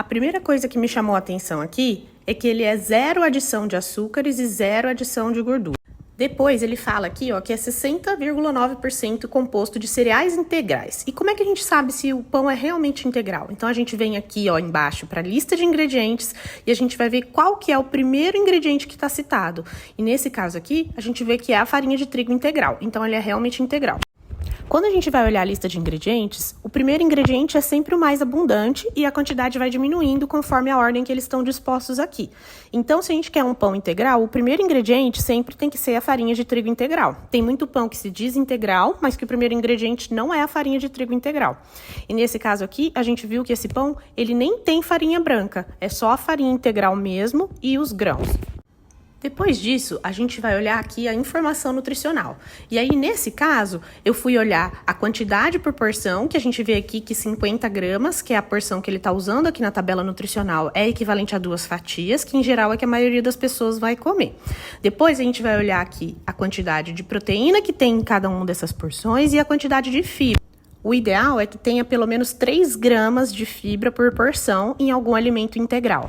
A primeira coisa que me chamou a atenção aqui é que ele é 0 adição de açúcares e 0 adição de gordura. Depois ele fala aqui, ó, que é 60,9% composto de cereais integrais. E como é que a gente sabe se o pão é realmente integral? Então a gente vem aqui, ó, embaixo para a lista de ingredientes e a gente vai ver qual que é o primeiro ingrediente que está citado. E nesse caso aqui, a gente vê que é a farinha de trigo integral. Então ele é realmente integral. Quando a gente vai olhar a lista de ingredientes, o primeiro ingrediente é sempre o mais abundante e a quantidade vai diminuindo conforme a ordem que eles estão dispostos aqui. Então, se a gente quer um pão integral, o primeiro ingrediente sempre tem que ser a farinha de trigo integral. Tem muito pão que se diz integral, mas que o primeiro ingrediente não é a farinha de trigo integral. E nesse caso aqui, a gente viu que esse pão, ele nem tem farinha branca, é só a farinha integral mesmo e os grãos. Depois disso, a gente vai olhar aqui a informação nutricional. E aí, nesse caso, eu fui olhar a quantidade por porção, que a gente vê aqui que 50 gramas, que é a porção que ele está usando aqui na tabela nutricional, é equivalente a 2 fatias, que em geral é que a maioria das pessoas vai comer. Depois, a gente vai olhar aqui a quantidade de proteína que tem em cada uma dessas porções e a quantidade de fibra. O ideal é que tenha pelo menos 3 gramas de fibra por porção em algum alimento integral.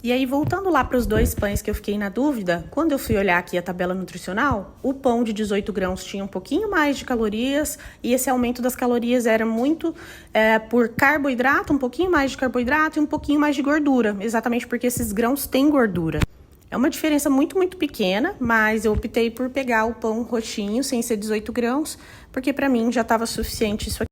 E aí, voltando lá para os 2 pães que eu fiquei na dúvida, quando eu fui olhar aqui a tabela nutricional, o pão de 18 grãos tinha um pouquinho mais de calorias e esse aumento das calorias era muito por carboidrato, um pouquinho mais de carboidrato e um pouquinho mais de gordura, exatamente porque esses grãos têm gordura. É uma diferença muito, muito pequena, mas eu optei por pegar o pão roxinho, sem ser 18 grãos, porque para mim já estava suficiente isso aqui.